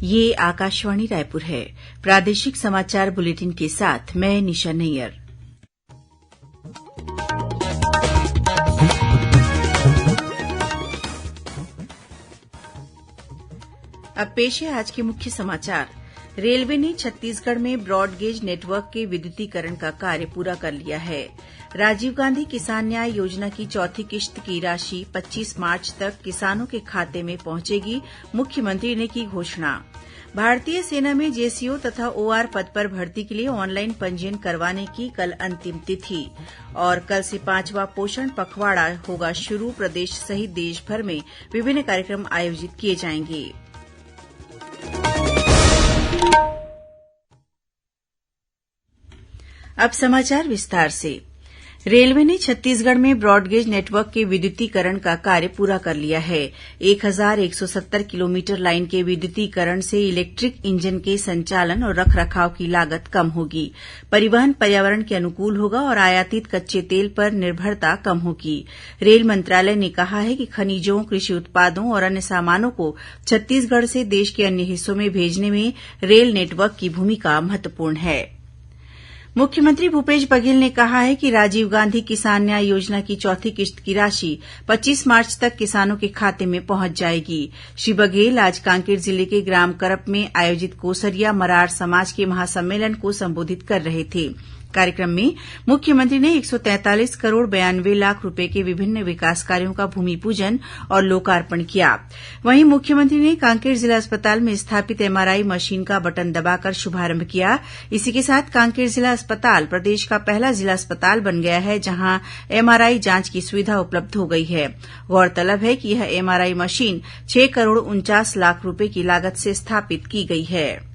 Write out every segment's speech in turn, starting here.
ये आकाशवाणी रायपुर है। प्रादेशिक समाचार बुलेटिन के साथ मैं निशा नैयर। अब पेश है आज के मुख्य समाचार। रेलवे ने छत्तीसगढ़ में ब्रॉडगेज नेटवर्क के विद्युतीकरण का कार्य पूरा कर लिया है। राजीव गांधी किसान न्याय योजना की चौथी किश्त की राशि 25 मार्च तक किसानों के खाते में पहुंचेगी, मुख्यमंत्री ने की घोषणा। भारतीय सेना में जेसीओ तथा ओआर पद पर भर्ती के लिए ऑनलाइन पंजीयन करवाने की कल अंतिम तिथि और कल से 5वां पोषण पखवाड़ा होगा शुरू। प्रदेश सहित देश भर में विभिन्न कार्यक्रम आयोजित किए जाएंगे। अब समाचार विस्तार से। रेलवे ने छत्तीसगढ़ में ब्रॉडगेज नेटवर्क के विद्युतीकरण का कार्य पूरा कर लिया है। 1170 किलोमीटर लाइन के विद्युतीकरण से इलेक्ट्रिक इंजन के संचालन और रखरखाव की लागत कम होगी, परिवहन पर्यावरण के अनुकूल होगा और आयातित कच्चे तेल पर निर्भरता कम होगी। रेल मंत्रालय ने कहा है कि खनिजों, कृषि उत्पादों और अन्य सामानों को छत्तीसगढ़ से देश के अन्य हिस्सों में भेजने में रेल नेटवर्क की भूमिका महत्वपूर्ण है। मुख्यमंत्री भूपेश बघेल ने कहा है कि राजीव गांधी किसान न्याय योजना की चौथी किश्त की राशि 25 मार्च तक किसानों के खाते में पहुंच जाएगी। श्री बघेल आज कांकेर जिले के ग्राम करप में आयोजित कोसरिया मरार समाज के महासम्मेलन को संबोधित कर रहे थे। कार्यक्रम में मुख्यमंत्री ने 143 करोड़ 92 लाख रुपए के विभिन्न विकास कार्यों का भूमि पूजन और लोकार्पण किया। वहीं मुख्यमंत्री ने कांकेर जिला अस्पताल में स्थापित एमआरआई मशीन का बटन दबाकर शुभारंभ किया। इसी के साथ कांकेर जिला अस्पताल प्रदेश का पहला जिला अस्पताल बन गया है, जहां एमआरआई जांच की सुविधा उपलब्ध हो गई है। गौरतलब है कि यह एमआरआई मशीन 6 करोड़ 49 लाख रुपए की लागत से स्थापित की गई है।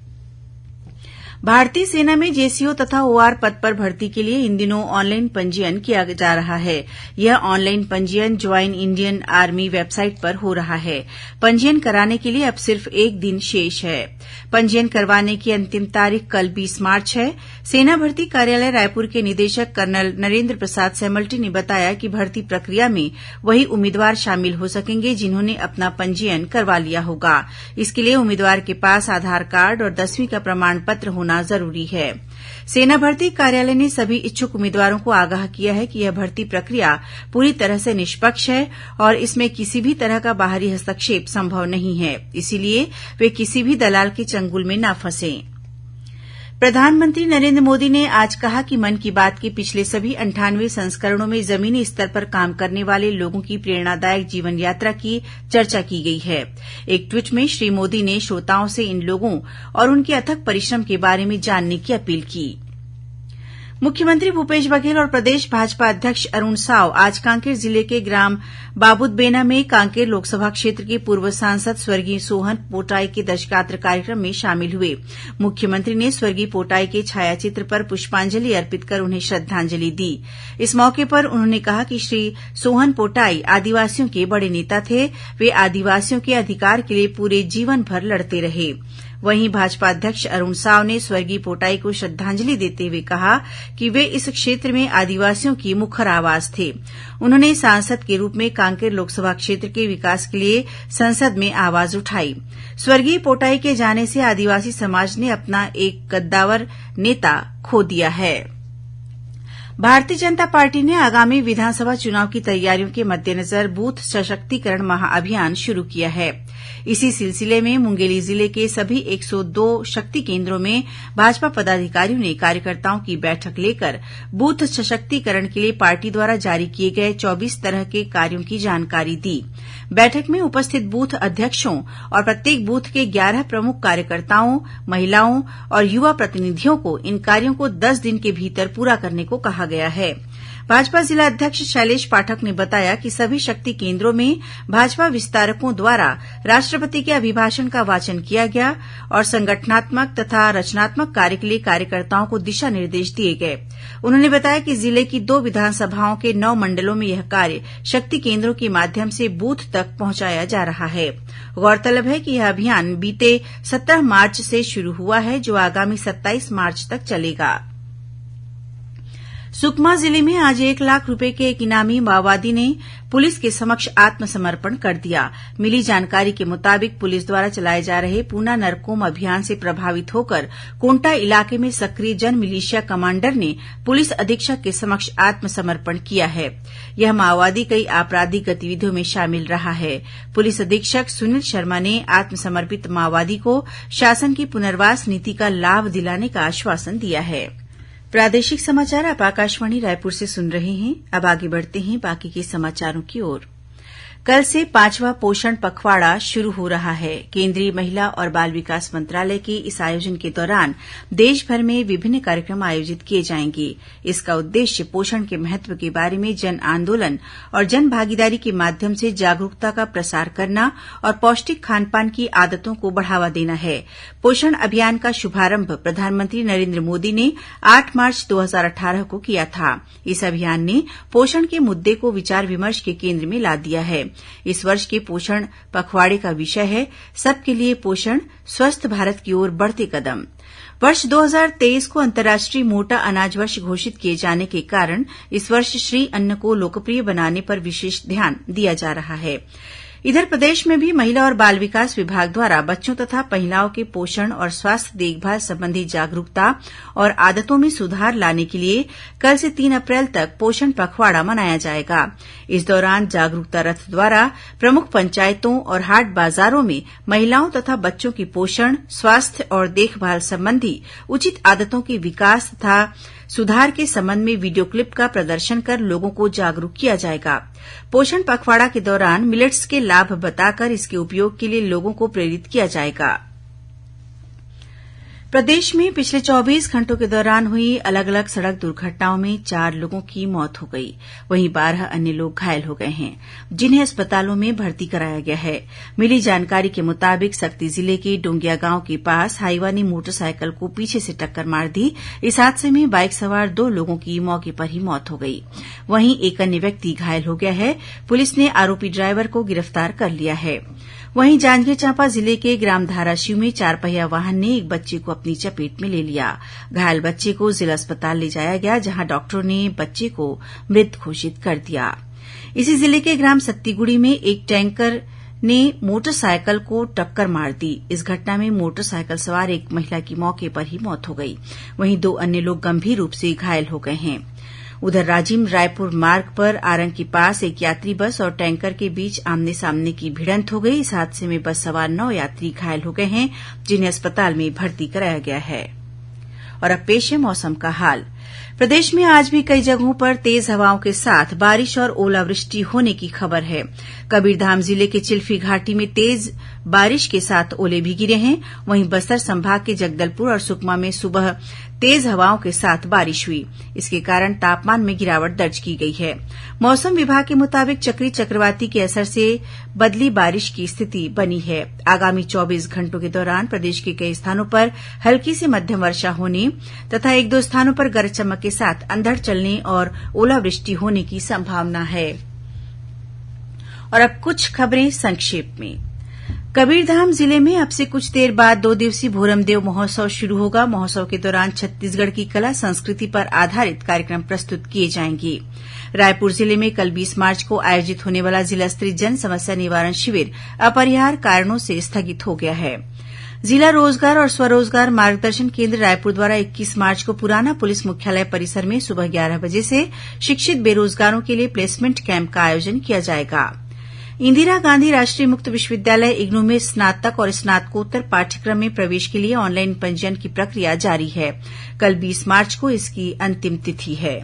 भारतीय सेना में जेसीओ तथा ओआर पद पर भर्ती के लिए इन दिनों ऑनलाइन पंजीयन किया जा रहा है। यह ऑनलाइन पंजीयन ज्वाइन इंडियन आर्मी वेबसाइट पर हो रहा है। पंजीयन कराने के लिए अब सिर्फ एक दिन शेष है। पंजीयन करवाने की अंतिम तारीख कल 20 मार्च है। सेना भर्ती कार्यालय रायपुर के निदेशक कर्नल नरेंद्र प्रसाद सैमल्टी ने बताया कि भर्ती प्रक्रिया में वही उम्मीदवार शामिल हो सकेंगे जिन्होंने अपना पंजीयन करवा लिया होगा। इसके लिए उम्मीदवार के पास आधार कार्ड और 10वीं का प्रमाण पत्र होना जरूरी है। सेना भर्ती कार्यालय ने सभी इच्छुक उम्मीदवारों को आगाह किया है कि यह भर्ती प्रक्रिया पूरी तरह से निष्पक्ष है और इसमें किसी भी तरह का बाहरी हस्तक्षेप संभव नहीं है, इसीलिए वे किसी भी दलाल के चंगुल में न फंसें। प्रधानमंत्री नरेंद्र मोदी ने आज कहा कि मन की बात के पिछले सभी 98 संस्करणों में जमीनी स्तर पर काम करने वाले लोगों की प्रेरणादायक जीवन यात्रा की चर्चा की गई है। एक ट्वीट में श्री मोदी ने श्रोताओं से इन लोगों और उनके अथक परिश्रम के बारे में जानने की अपील की। मुख्यमंत्री भूपेश बघेल और प्रदेश भाजपा अध्यक्ष अरुण साव आज कांकेर जिले के ग्राम बाबुदबेना में कांकेर लोकसभा क्षेत्र के पूर्व सांसद स्वर्गीय सोहन पोटाई के दशगात्र कार्यक्रम में शामिल हुए। मुख्यमंत्री ने स्वर्गीय पोटाई के छायाचित्र पर पुष्पांजलि अर्पित कर उन्हें श्रद्धांजलि दी। इस मौके पर उन्होंने कहा कि श्री सोहन पोटाई आदिवासियों के बड़े नेता थे। वे आदिवासियों के अधिकार के लिए पूरे जीवन भर लड़ते रहे। वहीं भाजपा अध्यक्ष अरुण साव ने स्वर्गीय पोटाई को श्रद्धांजलि देते हुए कहा कि वे इस क्षेत्र में आदिवासियों की मुखर आवाज थे। उन्होंने सांसद के रूप में कांकेर लोकसभा क्षेत्र के विकास के लिए संसद में आवाज उठाई। स्वर्गीय पोटाई के जाने से आदिवासी समाज ने अपना एक कद्दावर नेता खो दिया है। भारतीय जनता पार्टी ने आगामी विधानसभा चुनाव की तैयारियों के मद्देनजर बूथ सशक्तिकरण महाअभियान शुरू किया है। इसी सिलसिले में मुंगेली जिले के सभी 102 शक्ति केन्द्रों में भाजपा पदाधिकारियों ने कार्यकर्ताओं की बैठक लेकर बूथ सशक्तिकरण के लिए पार्टी द्वारा जारी किए गए 24 तरह के कार्यों की जानकारी दी। बैठक में उपस्थित बूथ अध्यक्षों और प्रत्येक बूथ के 11 प्रमुख कार्यकर्ताओं, महिलाओं और युवा प्रतिनिधियों को इन कार्यों को 10 दिन के भीतर पूरा करने को कहा गया है। भाजपा जिला अध्यक्ष शैलेश पाठक ने बताया कि सभी शक्ति केन्द्रों में भाजपा विस्तारकों द्वारा राष्ट्रपति के अभिभाषण का वाचन किया गया और संगठनात्मक तथा रचनात्मक कार्य के लिए कार्यकर्ताओं को दिशा निर्देश दिए गए। उन्होंने बताया कि जिले की 2 विधानसभाओं के 9 मंडलों में यह कार्य शक्ति केन्द्रों के माध्यम से बूथ तक पहुंचाया जा रहा है। गौरतलब है कि यह अभियान बीते 17 मार्च से शुरू हुआ है, जो आगामी 27 मार्च तक चलेगा। सुकमा जिले में आज 1 लाख रूपये के एक इनामी माओवादी ने पुलिस के समक्ष आत्मसमर्पण कर दिया। मिली जानकारी के मुताबिक पुलिस द्वारा चलाए जा रहे पूना नरकोम अभियान से प्रभावित होकर कोंटा इलाके में सक्रिय जन मिलिशिया कमांडर ने पुलिस अधीक्षक के समक्ष आत्मसमर्पण किया है। यह माओवादी कई आपराधिक गतिविधियों में शामिल रहा है। पुलिस अधीक्षक सुनील शर्मा ने आत्मसमर्पित माओवादी को शासन की पुनर्वास नीति का लाभ दिलाने का आश्वासन दिया है। प्रादेशिक समाचार आप आकाशवाणी रायपुर से सुन रहे हैं। अब आगे बढ़ते हैं बाकी के समाचारों की ओर। कल से 5वां पोषण पखवाड़ा शुरू हो रहा है। केंद्रीय महिला और बाल विकास मंत्रालय के इस आयोजन के दौरान देश भर में विभिन्न कार्यक्रम आयोजित किए जाएंगे। इसका उद्देश्य पोषण के महत्व के बारे में जन आंदोलन और जन भागीदारी के माध्यम से जागरूकता का प्रसार करना और पौष्टिक खानपान की आदतों को बढ़ावा देना है। पोषण अभियान का शुभारंभ प्रधानमंत्री नरेंद्र मोदी ने 8 मार्च 2018 को किया था। इस अभियान ने पोषण के मुद्दे को विचार विमर्श के केंद्र में ला दिया है। इस वर्ष के पोषण पखवाड़े का विषय है सबके लिए पोषण, स्वस्थ भारत की ओर बढ़ते कदम। वर्ष 2023 को अंतर्राष्ट्रीय मोटा अनाज वर्ष घोषित किए जाने के कारण इस वर्ष श्री अन्न को लोकप्रिय बनाने पर विशेष ध्यान दिया जा रहा है। इधर प्रदेश में भी महिला और बाल विकास विभाग द्वारा बच्चों तथा महिलाओं के पोषण और स्वास्थ्य देखभाल संबंधी जागरूकता और आदतों में सुधार लाने के लिए कल से 3 अप्रैल तक पोषण पखवाड़ा मनाया जाएगा। इस दौरान जागरूकता रथ द्वारा प्रमुख पंचायतों और हाट बाजारों में महिलाओं तथा बच्चों की पोषण, स्वास्थ्य और देखभाल संबंधी उचित आदतों के विकास तथा सुधार के संबंध में वीडियो क्लिप का प्रदर्शन कर लोगों को जागरूक किया जाएगा। पोषण पखवाड़ा के दौरान मिलेट्स के लाभ बताकर इसके उपयोग के लिए लोगों को प्रेरित किया जाएगा। प्रदेश में पिछले 24 घंटों के दौरान हुई अलग अलग सड़क दुर्घटनाओं में 4 लोगों की मौत हो गई। वहीं 12 अन्य लोग घायल हो गए हैं, जिन्हें अस्पतालों में भर्ती कराया गया है। मिली जानकारी के मुताबिक सक्ती जिले के डोंगिया गांव के पास हाईवा ने मोटरसाइकिल को पीछे से टक्कर मार दी। इस हादसे में बाइक सवार 2 लोगों की मौके पर ही मौत हो गई। वहीं एक अन्य व्यक्ति घायल हो गया है। पुलिस ने आरोपी ड्राइवर को गिरफ्तार कर लिया है। वहीं जांजगीर चांपा जिले के ग्राम धाराशिव में 4 पहिया वाहन ने एक बच्चे को अपनी चपेट में ले लिया। घायल बच्चे को जिला अस्पताल ले जाया गया, जहां डॉक्टरों ने बच्चे को मृत घोषित कर दिया। इसी जिले के ग्राम सत्तीगुड़ी में एक टैंकर ने मोटरसाइकिल को टक्कर मार दी। इस घटना में मोटरसाइकिल सवार एक महिला की मौके पर ही मौत हो गई। वहीं 2 अन्य लोग गंभीर रूप से घायल हो गए हैं। उधर राजिम रायपुर मार्ग पर आरंग के पास एक यात्री बस और टैंकर के बीच आमने सामने की भिड़ंत हो गई। इस हादसे में बस सवार 9 यात्री घायल हो गए हैं, जिन्हें अस्पताल में भर्ती कराया गया है। और अब पेश है मौसम का हाल। प्रदेश में आज भी कई जगहों पर तेज हवाओं के साथ बारिश और ओलावृष्टि होने की खबर है। कबीरधाम जिले के चिल्फी घाटी में तेज बारिश के साथ ओले भी गिरे हैं। वहीं बस्तर संभाग के जगदलपुर और सुकमा में सुबह तेज हवाओं के साथ बारिश हुई। इसके कारण तापमान में गिरावट दर्ज की गई है। मौसम विभाग के मुताबिक चक्री चक्रवाती के असर से बदली बारिश की स्थिति बनी है। आगामी 24 घंटों के दौरान प्रदेश के कई स्थानों पर हल्की से मध्यम वर्षा होने तथा 1-2 स्थानों पर गरज चमक के साथ अंधड़ चलने और ओलावृष्टि होने की संभावना है। और अब कुछ खबरें संक्षेप में। कबीरधाम जिले में अब से कुछ देर बाद 2 दिवसीय भोरमदेव महोत्सव शुरू होगा। महोत्सव के दौरान छत्तीसगढ़ की कला संस्कृति पर आधारित कार्यक्रम प्रस्तुत किए जाएंगे। रायपुर जिले में कल 20 मार्च को आयोजित होने वाला जिला स्तरीय जन समस्या निवारण शिविर अपरिहार्य कारणों से स्थगित हो गया है। जिला रोजगार और स्वरोजगार मार्गदर्शन केंद्र रायपुर द्वारा 21 मार्च को पुराना पुलिस मुख्यालय परिसर में सुबह 11 बजे से शिक्षित बेरोजगारों के लिए प्लेसमेंट कैंप का आयोजन किया जाएगा। इंदिरा गांधी राष्ट्रीय मुक्त विश्वविद्यालय इग्नू में स्नातक और स्नातकोत्तर पाठ्यक्रम में प्रवेश के लिए ऑनलाइन पंजीयन की प्रक्रिया जारी है। कल 20 मार्च को इसकी अंतिम तिथि है।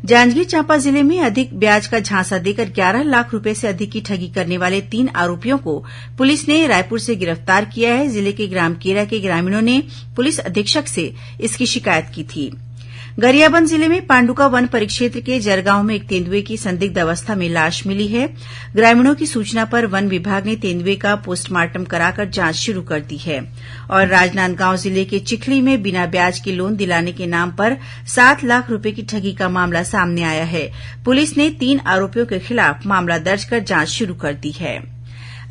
जांजगीर चांपा जिले में अधिक ब्याज का झांसा देकर 11 लाख रुपए से अधिक की ठगी करने वाले 3 आरोपियों को पुलिस ने रायपुर से गिरफ्तार किया है। जिले के ग्राम केरा के ग्रामीणों ने पुलिस अधीक्षक से इसकी शिकायत की थी। गरियाबंद जिले में पांडुका वन परिक्षेत्र के जरगांव में एक तेंदुए की संदिग्ध अवस्था में लाश मिली है। ग्रामीणों की सूचना पर वन विभाग ने तेंदुए का पोस्टमार्टम कराकर जांच शुरू कर दी है। और राजनांदगांव जिले के चिखली में बिना ब्याज के लोन दिलाने के नाम पर 7 लाख रुपए की ठगी का मामला सामने आया है। पुलिस ने 3 आरोपियों के खिलाफ मामला दर्ज कर जांच शुरू कर दी है।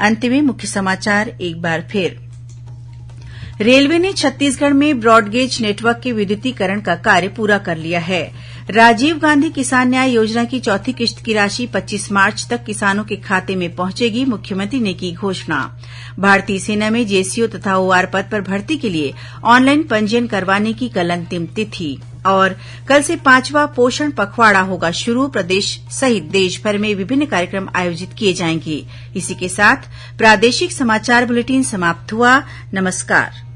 अंत में मुख्य समाचार एक बार फिर। रेलवे ने छत्तीसगढ़ में ब्रॉडगेज नेटवर्क के विद्युतीकरण का कार्य पूरा कर लिया है। राजीव गांधी किसान न्याय योजना की चौथी किश्त की राशि 25 मार्च तक किसानों के खाते में पहुंचेगी, मुख्यमंत्री ने की घोषणा। भारतीय सेना में जेसीओ तथा ओआर पद पर भर्ती के लिए ऑनलाइन पंजीयन करवाने की कल अंतिम तिथि। और कल से 5वां पोषण पखवाड़ा होगा शुरू। प्रदेश सहित देश भर में विभिन्न कार्यक्रम आयोजित किए जाएंगे। इसी के साथ प्रादेशिक समाचार बुलेटिन समाप्त हुआ। नमस्कार।